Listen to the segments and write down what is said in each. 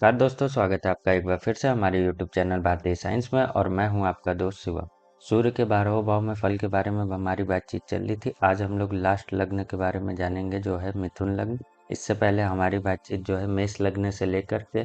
नमस्कार दोस्तों, स्वागत है आपका एक बार फिर से हमारे YouTube चैनल भारतीय साइंस में। और मैं हूं आपका दोस्त शिवम। सूर्य के 12वें भाव में फल के बारे में हमारी बातचीत चल रही थी। आज हम लोग लास्ट लग्न के बारे में जानेंगे, जो है मिथुन लग्न। इससे पहले हमारी बातचीत जो है मेष लग्न से लेकर के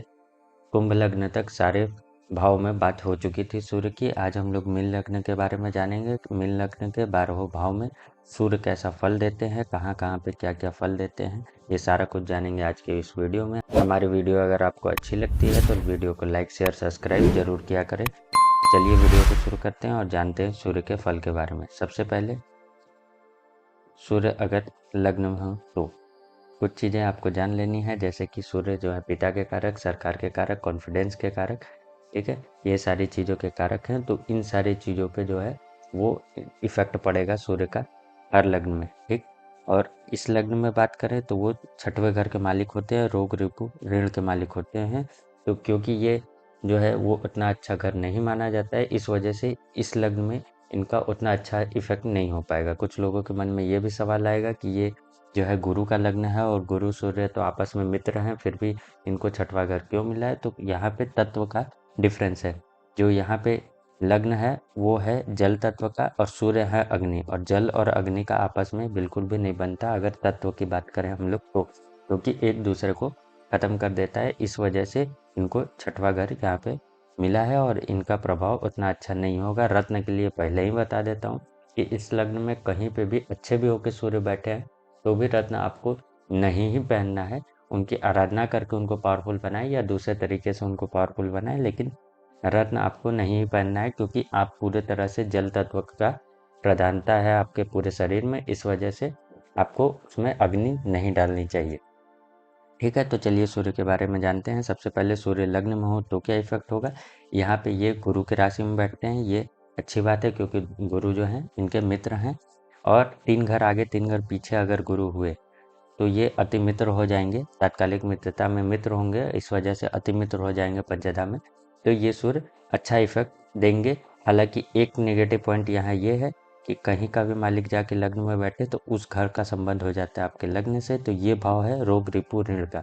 कुंभ लग्न तक सारे भाव में बात हो चुकी थी सूर्य की। आज हम लोग मीन लग्न के बारे में जानेंगे कि मीन लग्न के 12वें भाव में सूर्य कैसा फल देते हैं, कहाँ कहाँ पे क्या क्या फल देते हैं, ये सारा कुछ जानेंगे आज के इस वीडियो में। हमारी वीडियो अगर आपको अच्छी लगती है तो वीडियो को लाइक शेयर सब्सक्राइब जरूर किया करें। चलिए वीडियो को शुरू करते हैं और जानते हैं सूर्य के फल के बारे में। सबसे पहले सूर्य अगर लग्न में हो तो कुछ चीज़ें आपको जान लेनी है, जैसे कि सूर्य जो है पिता के कारक, सरकार के कारक, कॉन्फिडेंस के कारक, ठीक है, ये सारी चीज़ों के कारक हैं। तो इन सारी चीज़ों पे जो है वो इफेक्ट पड़ेगा सूर्य का हर लग्न में, ठीक। और इस लग्न में बात करें तो वो छठवें घर के मालिक होते हैं, रोग रिपु ऋण के मालिक होते हैं। तो क्योंकि ये जो है वो उतना अच्छा घर नहीं माना जाता है, इस वजह से इस लग्न में इनका उतना अच्छा इफेक्ट नहीं हो पाएगा। कुछ लोगों के मन में ये भी सवाल आएगा कि ये जो है गुरु का लग्न है और गुरु सूर्य तो आपस में मित्र हैं, फिर भी इनको छठवां घर क्यों मिला है। तो यहाँ पे तत्व का डिफरेंस है। जो यहाँ पे लग्न है वो है जल तत्व का और सूर्य है अग्नि, और जल और अग्नि का आपस में बिल्कुल भी नहीं बनता अगर तत्व की बात करें हम लोग तो, क्योंकि एक दूसरे को खत्म कर देता है। इस वजह से इनको छठवां घर यहाँ पे मिला है और इनका प्रभाव उतना अच्छा नहीं होगा। रत्न के लिए पहले ही बता देता हूँ कि इस लग्न में कहीं पे भी अच्छे भी होकर सूर्य बैठे हैं तो भी रत्न आपको नहीं ही पहनना है। उनकी आराधना करके उनको पावरफुल बनाए या दूसरे तरीके से उनको पावरफुल बनाए, लेकिन रत्न आपको नहीं ही पहनना है, क्योंकि आप पूरे तरह से जल तत्व का प्रधानता है आपके पूरे शरीर में। इस वजह से आपको उसमें अग्नि नहीं डालनी चाहिए, ठीक है। तो चलिए सूर्य के बारे में जानते हैं। सबसे पहले सूर्य लग्न में हो तो क्या इफेक्ट होगा। यहाँ पे ये गुरु की राशि में बैठते हैं, ये अच्छी बात है क्योंकि गुरु जो हैं इनके मित्र हैं। और 3 घर आगे 3 घर पीछे अगर गुरु हुए तो ये अति मित्र हो जाएंगे, तात्कालिक मित्रता में मित्र होंगे, इस वजह से अति मित्र हो जाएंगे पंचदा में। तो ये सूर्य अच्छा इफेक्ट देंगे। हालांकि एक नेगेटिव पॉइंट यहाँ ये है कि कहीं का भी मालिक जाके लग्न में बैठे तो उस घर का संबंध हो जाता है आपके लग्न से। तो ये भाव है रोग रिपु ऋण का।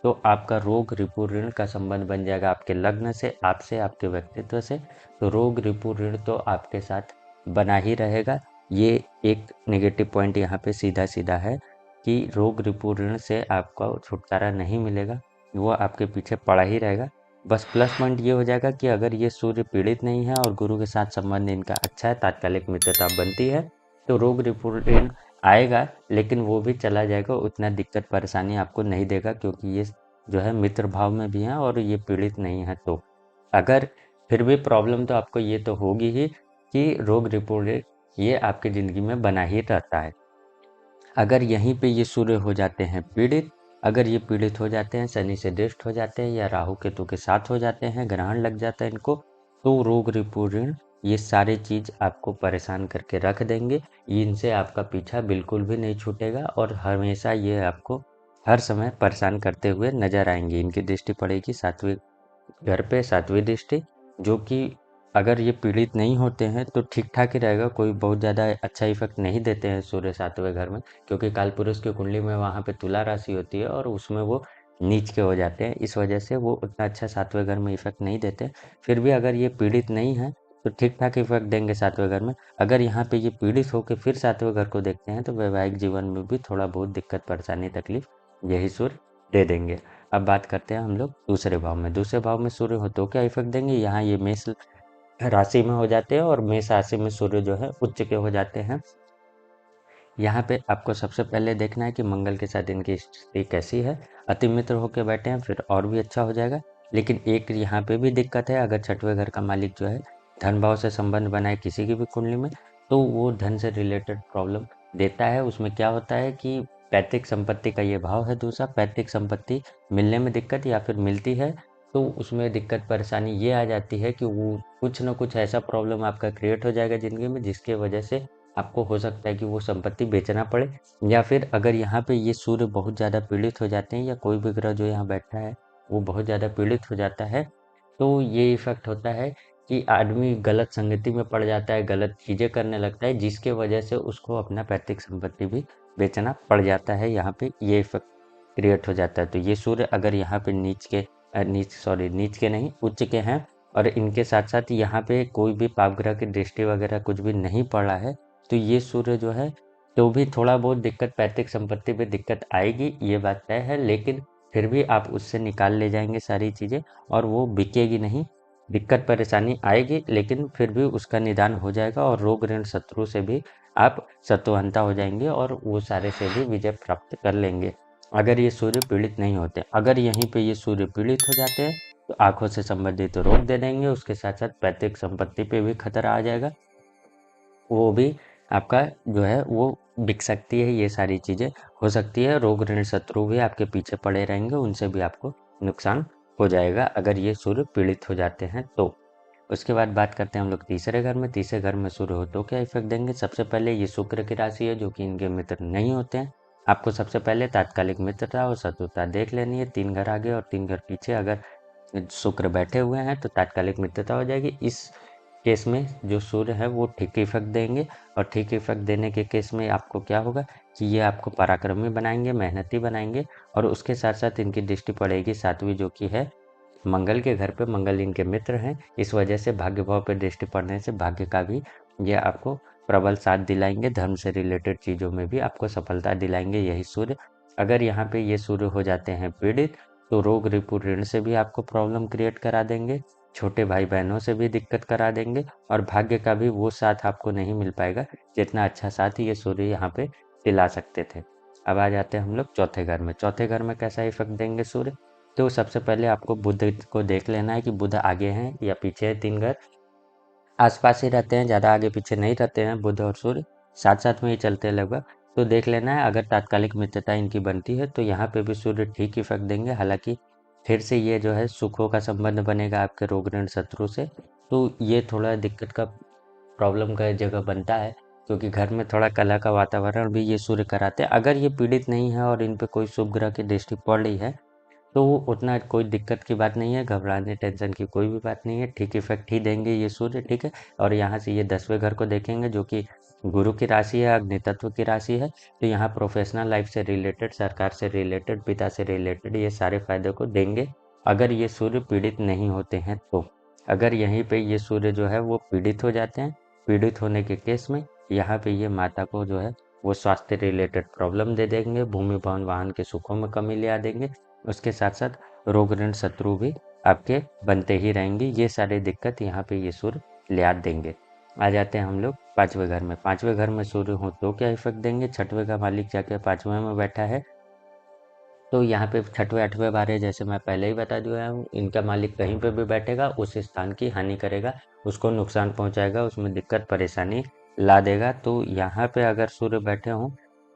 तो आपका रोग रिपु ऋण का संबंध बन जाएगा आपके लग्न से, आपसे, आपके व्यक्तित्व से। तो रोग रिपु ऋण तो आपके साथ बना ही रहेगा। ये एक नेगेटिव पॉइंट यहाँ पे सीधा सीधा है कि रोग रिपु ऋण से आपको छुटकारा नहीं मिलेगा, वो आपके पीछे पड़ा ही रहेगा। बस प्लस पॉइंट ये हो जाएगा कि अगर ये सूर्य पीड़ित नहीं है और गुरु के साथ संबंध इनका अच्छा है, तात्कालिक मित्रता बनती है, तो रोग रिपु ऋण आएगा, लेकिन वो भी चला जाएगा, उतना दिक्कत परेशानी आपको नहीं देगा, क्योंकि ये जो है मित्र भाव में भी हैं और ये पीड़ित नहीं है। तो अगर फिर भी प्रॉब्लम तो आपको ये तो होगी ही कि रोग रिपु ऋण ये आपकी ज़िंदगी में बना ही रहता है। अगर यहीं पे ये सूर्य हो जाते हैं पीड़ित, अगर ये पीड़ित हो जाते हैं, शनि से डिस्ट हो जाते हैं या राहु केतु के साथ हो जाते हैं, ग्रहण लग जाता है इनको, तो रोग रिपु ऋण ये सारी चीज़ आपको परेशान करके रख देंगे। इनसे आपका पीछा बिल्कुल भी नहीं छूटेगा और हमेशा ये आपको हर समय परेशान करते हुए नजर आएंगे। इनकी दृष्टि पड़ेगी सातवें घर पे, सातवीं दृष्टि, जो कि अगर ये पीड़ित नहीं होते हैं तो ठीक-ठाक ही रहेगा, कोई बहुत ज़्यादा अच्छा इफ़ेक्ट नहीं देते हैं सूर्य सातवें घर में, क्योंकि कालपुरुष की कुंडली में वहाँ पे तुला राशि होती है और उसमें वो नीच के हो जाते हैं, इस वजह से वो उतना अच्छा सातवें घर में इफ़ेक्ट नहीं देते। फिर भी अगर ये पीड़ित नहीं है तो ठीक-ठाक इफ़ेक्ट देंगे सातवें घर में। अगर यहाँ पे ये पीड़ित होके फिर सातवें घर को देखते हैं तो वैवाहिक जीवन में भी थोड़ा बहुत दिक्कत, परेशानी, तकलीफ यही सूर्य दे देंगे। अब बात करते हैं हम लोग दूसरे भाव में। दूसरे भाव में सूर्य हो तो क्या इफ़ेक्ट देंगे। यहाँ ये मेष राशि में हो जाते हैं और मेष राशि में सूर्य जो है उच्च के हो जाते हैं। यहाँ पे आपको सबसे पहले देखना है कि मंगल के साथ इनकी स्थिति कैसी है। अति मित्र होकर बैठे हैं फिर और भी अच्छा हो जाएगा। लेकिन एक यहाँ पे भी दिक्कत है, अगर छठवें घर का मालिक जो है धन भाव से संबंध बनाए किसी की भी कुंडली में, तो वो धन से रिलेटेड प्रॉब्लम देता है। उसमें क्या होता है कि पैतृक संपत्ति का ये भाव है दूसरा, पैतृक संपत्ति मिलने में दिक्कत या फिर मिलती है तो उसमें दिक्कत परेशानी ये आ जाती है कि वो कुछ ना कुछ ऐसा प्रॉब्लम आपका क्रिएट हो जाएगा ज़िंदगी में, जिसके वजह से आपको हो सकता है कि वो संपत्ति बेचना पड़े। या फिर अगर यहाँ पे ये सूर्य बहुत ज़्यादा पीड़ित हो जाते हैं या कोई भी ग्रह जो यहाँ बैठा है वो बहुत ज़्यादा पीड़ित हो जाता है, तो ये इफ़ेक्ट होता है कि आदमी गलत संगति में पड़ जाता है, गलत चीज़ें करने लगता है, जिसके वजह से उसको अपना पैतृक संपत्ति भी बेचना पड़ जाता है। यहाँ पे ये इफ़ेक्ट क्रिएट हो जाता है। तो ये सूर्य अगर यहाँ पे नीच के नीच के नहीं, उच्च के हैं, और इनके साथ साथ यहाँ पे कोई भी पापग्रह की दृष्टि वगैरह कुछ भी नहीं पड़ा है, तो ये सूर्य जो है तो भी थोड़ा बहुत दिक्कत, पैतृक संपत्ति पे दिक्कत आएगी, ये बात तय है, लेकिन फिर भी आप उससे निकाल ले जाएंगे सारी चीज़ें और वो बिकेगी नहीं। दिक्कत परेशानी आएगी लेकिन फिर भी उसका निदान हो जाएगा और रोग ऋण शत्रु से भी आप सत्वहंता हो जाएंगे और वो सारे से भी विजय प्राप्त कर लेंगे, अगर ये सूर्य पीड़ित नहीं होते। अगर यहीं पे ये सूर्य पीड़ित हो जाते हैं तो आंखों से संबंधित रोग दे देंगे, उसके साथ साथ पैतृक संपत्ति पे भी खतरा आ जाएगा, वो भी आपका जो है वो बिक सकती है, ये सारी चीज़ें हो सकती है। रोग ऋण शत्रु भी आपके पीछे पड़े रहेंगे, उनसे भी आपको नुकसान हो जाएगा अगर ये सूर्य पीड़ित हो जाते हैं तो। उसके बाद बात करते हैं हम लोग तीसरे घर में। तीसरे घर में सूर्य हो तो क्या इफेक्ट देंगे? सबसे पहले ये शुक्र की राशि है जो कि इनके मित्र नहीं होते हैं। आपको सबसे पहले तात्कालिक मित्रता और शत्रुता देख लेनी है, 3 घर आगे और 3 घर पीछे अगर शुक्र बैठे हुए हैं तो तात्कालिक मित्रता हो जाएगी। इस केस में जो सूर्य है वो ठीक इफेक्ट देंगे, और ठीक इफेक्ट देने के केस में आपको क्या होगा कि ये आपको पराक्रमी बनाएंगे, मेहनती बनाएंगे, और उसके साथ साथ इनकी दृष्टि पड़ेगी 7वीं जो कि है मंगल के घर पे। मंगल इनके मित्र हैं, इस वजह से भाग्य भाव पे दृष्टि पड़ने से भाग्य का भी ये आपको प्रबल साथ दिलाएंगे, धर्म से रिलेटेड चीज़ों में भी आपको सफलता दिलाएंगे यही सूर्य। अगर यहाँ पे ये सूर्य हो जाते हैं पीड़ित तो रोग रिपु ऋण से भी आपको प्रॉब्लम क्रिएट करा देंगे, छोटे भाई बहनों से भी दिक्कत करा देंगे, और भाग्य का भी वो साथ आपको नहीं मिल पाएगा जितना अच्छा साथ ये सूर्य यहाँ पे दिला सकते थे। अब आ जाते हैं हम लोग चौथे घर में। चौथे घर में कैसा इफेक्ट देंगे सूर्य? तो सबसे पहले आपको बुध को देख लेना है कि बुध आगे हैं या पीछे है। 3 घर आसपास ही रहते हैं, ज़्यादा आगे पीछे नहीं रहते हैं बुध और सूर्य, साथ साथ में ही चलते हैं लगभग। तो देख लेना है अगर तात्कालिक मित्रता इनकी बनती है तो यहाँ पे भी सूर्य ठीक इफेक्ट देंगे। हालांकि फिर से ये जो है सुखों का संबंध बनेगा आपके रोग ऋण शत्रु से, तो ये थोड़ा दिक्कत का प्रॉब्लम का जगह बनता है, क्योंकि घर में थोड़ा कलह का वातावरण भी ये सूर्य कराते हैं। अगर ये पीड़ित नहीं है और इन पे कोई शुभ ग्रह की दृष्टि पड़ रही है तो उतना कोई दिक्कत की बात नहीं है, घबराने टेंशन की कोई भी बात नहीं है, ठीक इफेक्ट ही देंगे ये सूर्य, ठीक है। और यहाँ से ये 10वें घर को देखेंगे जो कि गुरु की राशि है, अग्नि तत्व की राशि है, तो यहाँ प्रोफेशनल लाइफ से रिलेटेड, सरकार से रिलेटेड, पिता से रिलेटेड ये सारे फायदे को देंगे अगर ये सूर्य पीड़ित नहीं होते हैं तो। अगर यहीं पे ये सूर्य जो है वो पीड़ित हो जाते हैं, पीड़ित होने के केस में यहाँ पे ये माता को जो है वो स्वास्थ्य रिलेटेड प्रॉब्लम दे देंगे, भूमि भवन वाहन के सुखों में कमी ले आ देंगे, उसके साथ साथ रोग ऋण शत्रु भी आपके बनते ही रहेंगे। ये सारे दिक्कत यहाँ पे ये सूर्य ले आ देंगे। आ जाते हैं हम लोग 5वें घर में। 5वें घर में सूर्य हो तो क्या इफेक्ट देंगे? 6वें का मालिक जाके 5वें में बैठा है, तो यहाँ पे 6वें 8वें बारे जैसे मैं पहले ही बता दिया हूँ, इनका मालिक कहीं पे भी बैठेगा उस स्थान की हानि करेगा, उसको नुकसान पहुँचाएगा, उसमें दिक्कत परेशानी ला देगा। तो यहाँ पे अगर सूर्य बैठे हों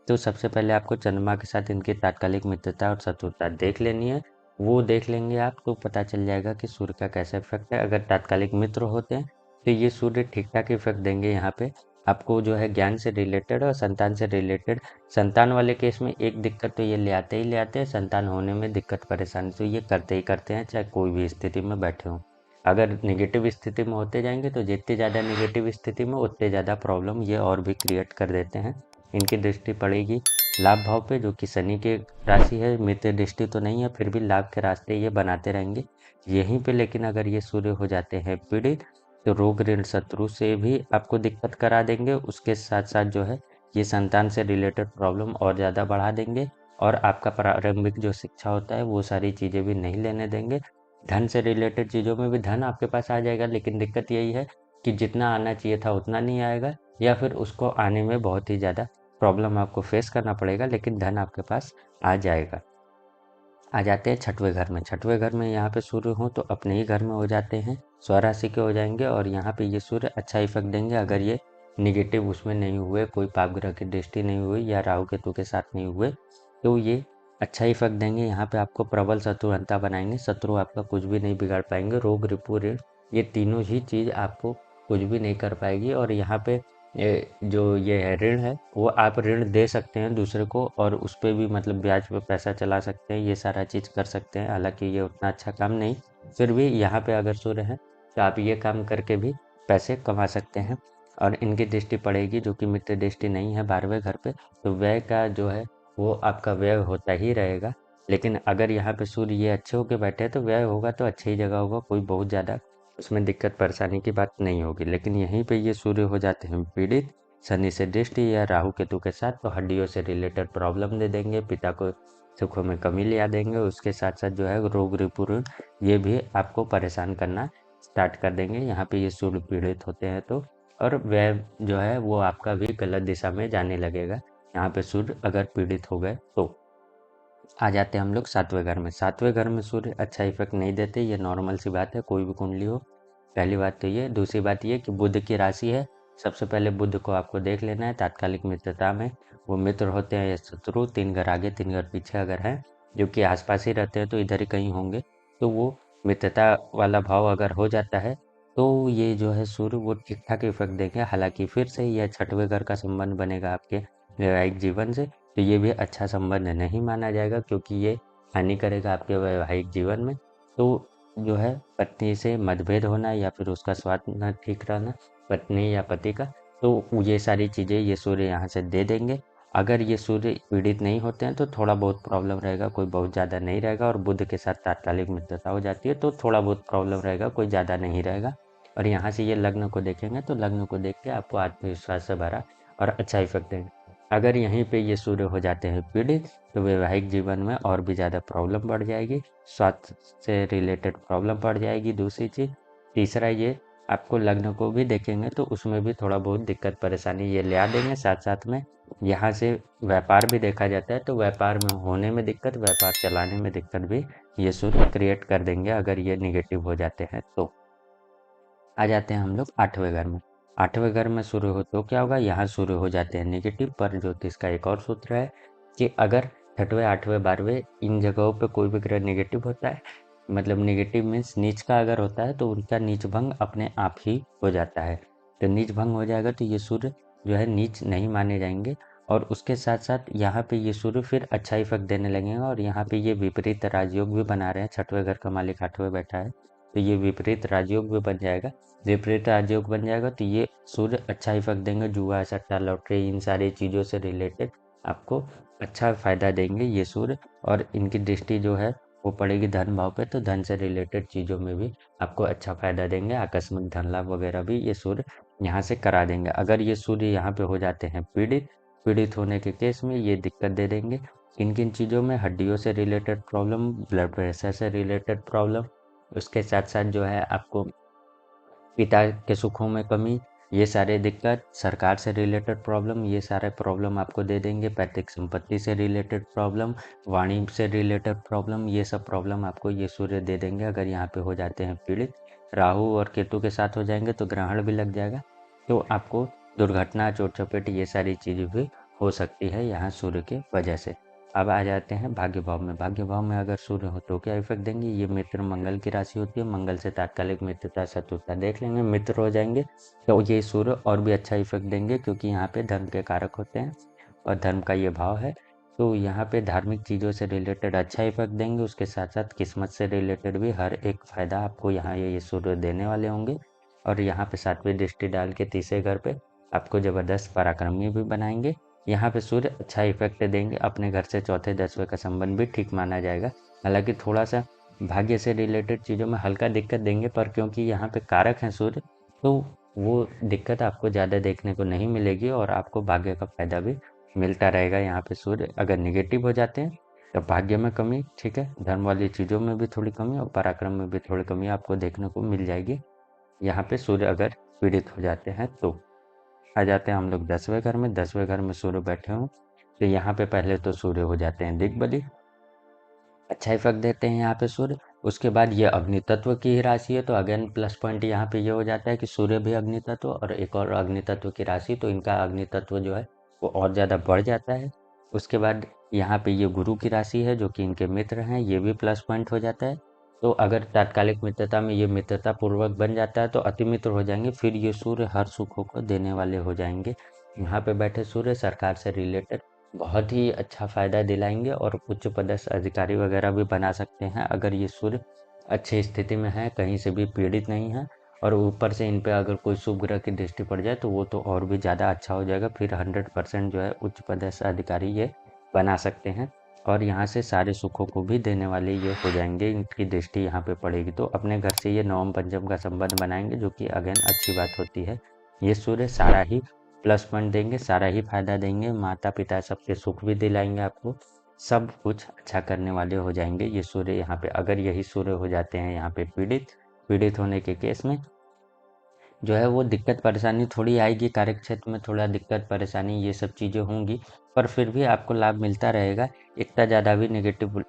तो सबसे पहले आपको चंद्रमा के साथ इनकी तात्कालिक मित्रता और शत्रुता देख लेनी है। वो देख लेंगे आप तो पता चल जाएगा कि सूर्य का कैसा इफेक्ट है। अगर तात्कालिक मित्र होते हैं तो ये सूर्य ठीक ठाक इफेक्ट देंगे यहाँ पे आपको, जो है ज्ञान से रिलेटेड और संतान से रिलेटेड। संतान वाले केस में एक दिक्कत तो ये ले आते हैं, संतान होने में दिक्कत परेशानी तो ये करते ही करते हैं, चाहे कोई भी स्थिति में बैठे हों। अगर नेगेटिव स्थिति में होते जाएंगे तो जितनी ज़्यादा नेगेटिव स्थिति में उतने ज़्यादा प्रॉब्लम ये और भी क्रिएट कर देते हैं। इनकी दृष्टि पड़ेगी लाभ भाव पे जो कि शनि की राशि है, मित्र दृष्टि तो नहीं है फिर भी लाभ के रास्ते ये बनाते रहेंगे यहीं पे। लेकिन अगर ये सूर्य हो जाते हैं पीड़ित तो रोग ऋण शत्रु से भी आपको दिक्कत करा देंगे, उसके साथ साथ जो है ये संतान से रिलेटेड प्रॉब्लम और ज़्यादा बढ़ा देंगे, और आपका प्रारंभिक जो शिक्षा होता है वो सारी चीज़ें भी नहीं लेने देंगे। धन से रिलेटेड चीज़ों में भी धन आपके पास आ जाएगा, लेकिन दिक्कत यही है कि जितना आना चाहिए था उतना नहीं आएगा, या फिर उसको आने में बहुत ही ज़्यादा प्रॉब्लम आपको फेस करना पड़ेगा, लेकिन धन आपके पास आ जाएगा। आ जाते हैं 6वें घर में। 6वें घर में यहाँ पे सूर्य हो तो अपने ही घर में हो जाते हैं, स्वराशि के हो जाएंगे, और यहाँ पे ये सूर्य अच्छा इफेक्ट देंगे अगर ये निगेटिव उसमें नहीं हुए, कोई पाप ग्रह की दृष्टि नहीं हुई या राहु केतु के साथ नहीं हुए, तो ये अच्छा इफेक्ट देंगे। यहाँ पे आपको प्रबल शत्रुघ्नता बनाएंगे, शत्रु आपका कुछ भी नहीं बिगाड़ पाएंगे, रोग रिपु ऋण ये तीनों ही चीज़ आपको कुछ भी नहीं कर पाएगी। और यहाँ पे जो ये है ऋण है वो आप ऋण दे सकते हैं दूसरे को, और उस पे भी मतलब ब्याज पे पैसा चला सकते हैं, ये सारा चीज़ कर सकते हैं। हालांकि ये उतना अच्छा काम नहीं, फिर भी यहाँ पे अगर सूर्य है तो आप ये काम करके भी पैसे कमा सकते हैं। और इनकी दृष्टि पड़ेगी जो कि मित्र दृष्टि नहीं है 12वें घर पे, तो व्यय का जो है वो आपका व्यय होता ही रहेगा। लेकिन अगर यहाँ पे सूर्य ये अच्छे होके बैठे हैं तो व्यय होगा तो अच्छी ही जगह होगा, कोई बहुत ज़्यादा उसमें दिक्कत परेशानी की बात नहीं होगी। लेकिन यहीं पे ये सूर्य हो जाते हैं पीड़ित शनि से दृष्टि या राहु केतु के साथ, तो हड्डियों से रिलेटेड प्रॉब्लम दे देंगे, पिता को सुखों में कमी ले आ देंगे, उसके साथ साथ जो है रोग रिपुण ये भी आपको परेशान करना स्टार्ट कर देंगे यहाँ पे ये सूर्य पीड़ित होते हैं तो। और व्यय जो है वो आपका भी गलत दिशा में जाने लगेगा यहाँ पे सूर्य अगर पीड़ित हो गए तो। आ जाते हैं हम लोग सातवें घर में। सातवें घर में सूर्य अच्छा इफेक्ट नहीं देते, ये नॉर्मल सी बात है, कोई भी कुंडली हो। पहली बात तो ये। दूसरी बात ये कि बुध की राशि है। सबसे पहले बुध को आपको देख लेना है तात्कालिक मित्रता में। वो मित्र होते हैं या शत्रु, 3 घर आगे 3 घर पीछे अगर हैं, जो कि आसपास ही रहते हैं तो इधर ही कहीं होंगे, तो वो मित्रता वाला भाव अगर हो जाता है तो ये जो है सूर्य वो ठीक ठाक इफेक्ट देंगे। हालांकि फिर से यह छठवें घर का संबंध बनेगा आपके वैवाहिक जीवन से, तो ये भी अच्छा संबंध नहीं माना जाएगा क्योंकि ये हानि करेगा आपके वैवाहिक जीवन में। तो जो है पत्नी से मतभेद होना या फिर उसका स्वास्थ्य न ठीक रहना, पत्नी या पति का, तो ये सारी चीज़ें ये सूर्य यहाँ से दे देंगे। अगर ये सूर्य पीड़ित नहीं होते हैं तो थोड़ा बहुत प्रॉब्लम रहेगा, कोई बहुत ज़्यादा नहीं रहेगा। और बुध के साथ तात्कालिक मित्रता हो जाती है तो थोड़ा बहुत प्रॉब्लम रहेगा, कोई ज़्यादा नहीं रहेगा। और यहाँ से ये लग्न को देखेंगे तो लग्न को देख के आपको आत्मविश्वास से भरा और अच्छा इफेक्ट देंगे। अगर यहीं पे ये सूर्य हो जाते हैं पीड़ित तो वैवाहिक जीवन में और भी ज़्यादा प्रॉब्लम बढ़ जाएगी, स्वास्थ्य से रिलेटेड प्रॉब्लम बढ़ जाएगी। दूसरी चीज़, तीसरा ये आपको लग्न को भी देखेंगे तो उसमें भी थोड़ा बहुत दिक्कत परेशानी ये ले आ देंगे। साथ साथ में यहाँ से व्यापार भी देखा जाता है तो व्यापार में होने में दिक्कत, व्यापार चलाने में दिक्कत भी ये सूर्य क्रिएट कर देंगे अगर ये निगेटिव हो जाते हैं तो। आ जाते हैं हम लोग आठवें घर में। आठवें घर में सूर्य हो तो क्या होगा, यहाँ सूर्य हो जाते हैं नेगेटिव। पर ज्योतिष का एक और सूत्र है कि अगर छठवें आठवें बारहवें इन जगहों पे कोई भी ग्रह नेगेटिव होता है, मतलब नेगेटिव मीन्स नीच का अगर होता है तो उनका नीच भंग अपने आप ही हो जाता है। तो नीच भंग हो जाएगा तो ये सूर्य जो है नीच नहीं माने जाएंगे। और उसके साथ साथ यहाँ पे ये सूर्य फिर अच्छा इफेक्ट देने लगेंगे। और यहाँ पे ये विपरीत राजयोग भी बना रहे हैं, छठवें घर का मालिक आठवें बैठा है तो ये विपरीत राजयोग भी बन जाएगा। विपरीत राजयोग बन जाएगा तो ये सूर्य अच्छा इफेक्ट देंगे, जुआ सट्टा लॉटरी इन सारी चीज़ों से रिलेटेड आपको अच्छा फायदा देंगे ये सूर्य। और इनकी दृष्टि जो है वो पड़ेगी धन भाव पे, तो धन से रिलेटेड चीज़ों में भी आपको अच्छा फायदा देंगे, आकस्मिक धन लाभ वगैरह भी ये सूर्य यहाँ से करा देंगे। अगर ये सूर्य यहाँ पे हो जाते हैं पीड़ित, पीड़ित होने के केस में ये दिक्कत दे देंगे किन किन चीज़ों में, हड्डियों से रिलेटेड प्रॉब्लम, ब्लड प्रेशर से रिलेटेड प्रॉब्लम, उसके साथ साथ जो है आपको पिता के सुखों में कमी, ये सारे दिक्कत, सरकार से रिलेटेड प्रॉब्लम, ये सारे प्रॉब्लम आपको दे देंगे। पैतृक संपत्ति से रिलेटेड प्रॉब्लम, वाणी से रिलेटेड प्रॉब्लम, ये सब प्रॉब्लम आपको ये सूर्य दे देंगे अगर यहाँ पे हो जाते हैं पीड़ित। राहु और केतु के साथ हो जाएंगे तो ग्रहण भी लग जाएगा, तो आपको दुर्घटना चोट चपेट ये सारी चीज़ें भी हो सकती है यहाँ सूर्य के वजह से। अब आ जाते हैं भाग्य भाव में। भाग्य भाव में अगर सूर्य हो तो क्या इफेक्ट देंगे, ये मित्र मंगल की राशि होती है, मंगल से तात्कालिक मित्रता शत्रुता देख लेंगे, मित्र हो जाएंगे तो ये सूर्य और भी अच्छा इफेक्ट देंगे क्योंकि यहाँ पे धर्म के कारक होते हैं और धर्म का ये भाव है। तो यहाँ पे धार्मिक चीज़ों से रिलेटेड अच्छा इफेक्ट देंगे, उसके साथ साथ किस्मत से रिलेटेड भी हर एक फायदा आपको यहाँ ये सूर्य देने वाले होंगे। और यहाँ पे सातवीं दृष्टि डाल के तीसरे घर पे आपको जबरदस्त पराक्रमी भी बनाएंगे। यहाँ पे सूर्य अच्छा इफेक्ट देंगे, अपने घर से चौथे 10वें का संबंध भी ठीक माना जाएगा। हालांकि थोड़ा सा भाग्य से रिलेटेड चीज़ों में हल्का दिक्कत देंगे, पर क्योंकि यहाँ पे कारक हैं सूर्य तो वो दिक्कत आपको ज़्यादा देखने को नहीं मिलेगी और आपको भाग्य का फायदा भी मिलता रहेगा। यहाँ पे सूर्य अगर निगेटिव हो जाते हैं तो भाग्य में कमी, ठीक है, धर्म वाली चीज़ों में भी थोड़ी कमी और पराक्रम में भी थोड़ी कमी आपको देखने को मिल जाएगी यहाँ पे सूर्य अगर पीड़ित हो जाते हैं तो। आ जाते हैं हम लोग 10वें घर में। 10वें घर में सूर्य बैठे हों तो यहाँ पे पहले तो सूर्य हो जाते हैं दिग्बली, अच्छा इफेक्ट देते हैं यहाँ पे सूर्य। उसके बाद ये अग्नि तत्व की ही राशि है तो अगेन प्लस पॉइंट यहाँ पे ये हो जाता है कि सूर्य भी अग्नि तत्व और एक और अग्नि तत्व की राशि, तो इनका अग्नि तत्व जो है वो और ज़्यादा बढ़ जाता है। उसके बाद यहाँ पे ये गुरु की राशि है जो कि इनके मित्र हैं, ये भी प्लस पॉइंट हो जाता है। तो अगर तात्कालिक मित्रता में ये मित्रता पूर्वक बन जाता है तो अति मित्र हो जाएंगे, फिर ये सूर्य हर सुखों को देने वाले हो जाएंगे। यहाँ पे बैठे सूर्य सरकार से रिलेटेड बहुत ही अच्छा फ़ायदा दिलाएंगे और उच्च पदस्थ अधिकारी वगैरह भी बना सकते हैं अगर ये सूर्य अच्छी स्थिति में है, कहीं से भी पीड़ित नहीं है। और ऊपर से इन पे अगर कोई शुभ ग्रह की दृष्टि पड़ जाए तो वो तो और भी ज़्यादा अच्छा हो जाएगा, फिर 100% जो है उच्च पदस्थ अधिकारी ये बना सकते हैं। और यहाँ से सारे सुखों को भी देने वाले ये हो जाएंगे, इनकी दृष्टि यहाँ पे पड़ेगी तो अपने घर से ये नवम पंचम का संबंध बनाएंगे, जो कि अगेन अच्छी बात होती है। ये सूर्य सारा ही प्लस पॉइंट देंगे, सारा ही फायदा देंगे, माता पिता सबके सुख भी दिलाएंगे आपको, सब कुछ अच्छा करने वाले हो जाएंगे ये सूर्य यहाँ पे। अगर यही सूर्य हो जाते हैं यहाँ पे पीड़ित होने के केस में जो है वो दिक्कत परेशानी थोड़ी आएगी, कार्यक्षेत्र में थोड़ा दिक्कत परेशानी ये सब चीज़ें होंगी, पर फिर भी आपको लाभ मिलता रहेगा। इतना ज़्यादा भी नेगेटिव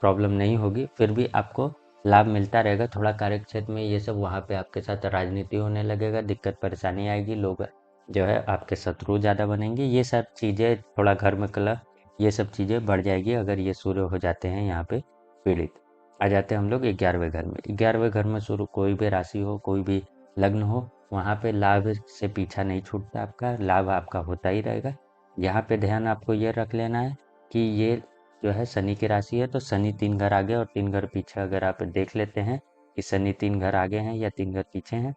प्रॉब्लम नहीं होगी, फिर भी आपको लाभ मिलता रहेगा। थोड़ा कार्यक्षेत्र में ये सब वहाँ पे आपके साथ राजनीति होने लगेगा, दिक्कत परेशानी आएगी, लोग जो है आपके शत्रु ज़्यादा बनेंगे, ये सब चीज़ें थोड़ा घर में कलह ये सब चीज़ें बढ़ जाएगी अगर ये सूर्य हो जाते हैं यहाँ पे पीड़ित। आ जाते हैं हम लोग 11वें घर में। 11वें घर में सूर्य कोई भी राशि हो, कोई भी लग्न हो, वहाँ पे लाभ से पीछा नहीं छूटता, आपका लाभ आपका होता ही रहेगा। यहाँ पे ध्यान आपको ये रख लेना है कि ये जो है शनि की राशि है, तो शनि 3 घर आगे और 3 घर पीछे अगर आप देख लेते हैं कि शनि 3 घर आगे हैं या 3 घर पीछे हैं,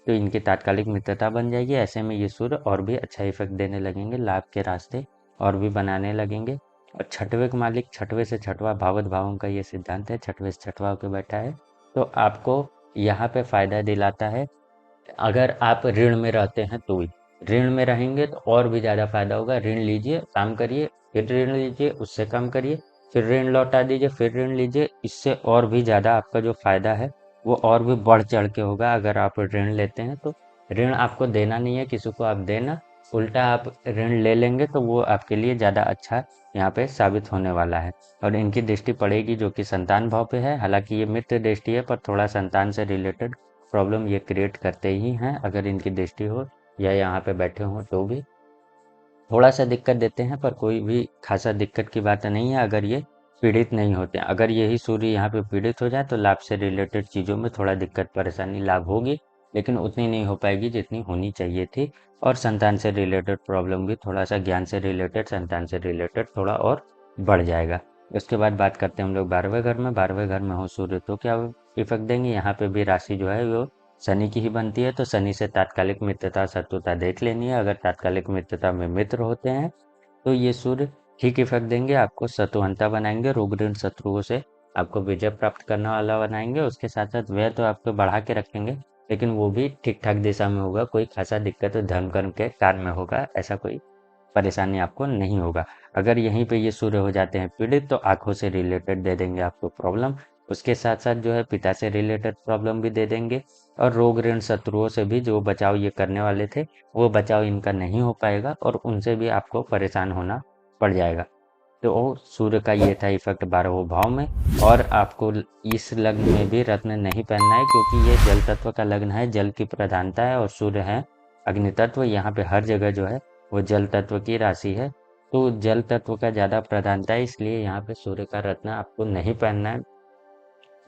तो इनकी तात्कालिक मित्रता बन जाएगी। ऐसे में ये सूर्य और भी अच्छा इफेक्ट देने लगेंगे, लाभ के रास्ते और भी बनाने लगेंगे। और छठवें का मालिक छठवें से छठवां भावत भावों का ये सिद्धांत है, छठवें से छठवां होकर बैठा है, तो आपको यहाँ पे फायदा दिलाता है। अगर आप ऋण में रहते हैं तो भी, ऋण में रहेंगे तो और भी ज़्यादा फायदा होगा। ऋण लीजिए, काम करिए, फिर ऋण लीजिए, उससे काम करिए, फिर ऋण लौटा दीजिए, फिर ऋण लीजिए, इससे और भी ज़्यादा आपका जो फायदा है वो और भी बढ़ चढ़ के होगा। अगर आप ऋण लेते हैं तो ऋण आपको देना नहीं है किसी को, आप देना, उल्टा आप ऋण ले लेंगे तो वो आपके लिए ज़्यादा अच्छा यहाँ पे साबित होने वाला है। और इनकी दृष्टि पड़ेगी जो कि संतान भाव पे है, हालांकि ये मित्र दृष्टि है पर थोड़ा संतान से रिलेटेड प्रॉब्लम ये क्रिएट करते ही हैं अगर इनकी दृष्टि हो या यहाँ पे बैठे हों तो भी थोड़ा सा दिक्कत देते हैं, पर कोई भी खासा दिक्कत की बात नहीं है अगर ये पीड़ित नहीं होते। अगर यही सूर्य यहाँ पे पीड़ित हो जाए तो लाभ से रिलेटेड चीज़ों में थोड़ा दिक्कत परेशानी लाभ होगी, लेकिन उतनी नहीं हो पाएगी जितनी होनी चाहिए थी। और संतान से रिलेटेड प्रॉब्लम भी थोड़ा सा ज्ञान से रिलेटेड, संतान से रिलेटेड थोड़ा और बढ़ जाएगा। उसके बाद बात करते हैं हम लोग 12वें घर में। 12वें घर में हो सूर्य तो क्या इफेक्ट देंगे, यहाँ पे भी राशि जो है वो शनि की ही बनती है, तो शनि से तात्कालिक मित्रता शत्रुता देख लेनी है। अगर तात्कालिक मित्रता में मित्र होते हैं तो ये सूर्य ठीक इफेक्ट देंगे, आपको शत्रुहंता बनाएंगे, रोग ऋण शत्रुओं से आपको विजय प्राप्त करने वाला बनाएंगे। उसके साथ साथ व्यय तो आपको बढ़ा के रखेंगे, लेकिन वो भी ठीक ठाक दिशा में होगा, कोई खासा दिक्कत धर्म कर्म के कार्य में होगा, ऐसा कोई परेशानी आपको नहीं होगा। अगर यहीं पे ये सूर्य हो जाते हैं पीड़ित तो आँखों से रिलेटेड दे देंगे आपको प्रॉब्लम, उसके साथ साथ जो है पिता से रिलेटेड प्रॉब्लम भी दे देंगे, और रोग ऋण शत्रुओं से भी जो बचाव ये करने वाले थे वो बचाव इनका नहीं हो पाएगा और उनसे भी आपको परेशान होना पड़ जाएगा। तो सूर्य का ये था इफेक्ट 12वें भाव में। और आपको इस लग्न में भी रत्न नहीं पहनना है क्योंकि ये जल तत्व का लग्न है, जल की प्रधानता है, और सूर्य है अग्नि तत्व। यहाँ पे हर जगह जो है वो जल तत्व की राशि है, तो जल तत्व का ज़्यादा प्रधानता है, इसलिए यहाँ पे सूर्य का रत्न आपको नहीं पहनना है।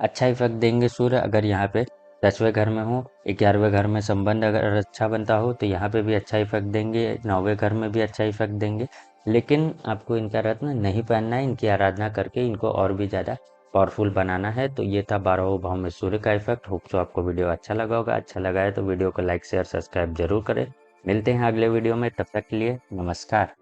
अच्छा इफेक्ट देंगे सूर्य अगर यहाँ पे 10वें घर में हो, 11वें घर में संबंध अगर अच्छा बनता हो तो यहाँ पे भी अच्छा इफेक्ट देंगे, 9वें घर में भी अच्छा इफेक्ट देंगे। लेकिन आपको इनका रत्न नहीं पहनना है, इनकी आराधना करके इनको और भी ज़्यादा पावरफुल बनाना है। तो ये था 12वें भाव में सूर्य का इफेक्ट। होप सो आपको वीडियो अच्छा लगा होगा, अच्छा लगा है तो वीडियो को लाइक शेयर सब्सक्राइब जरूर करें। मिलते हैं अगले वीडियो में, तब तक के लिए नमस्कार।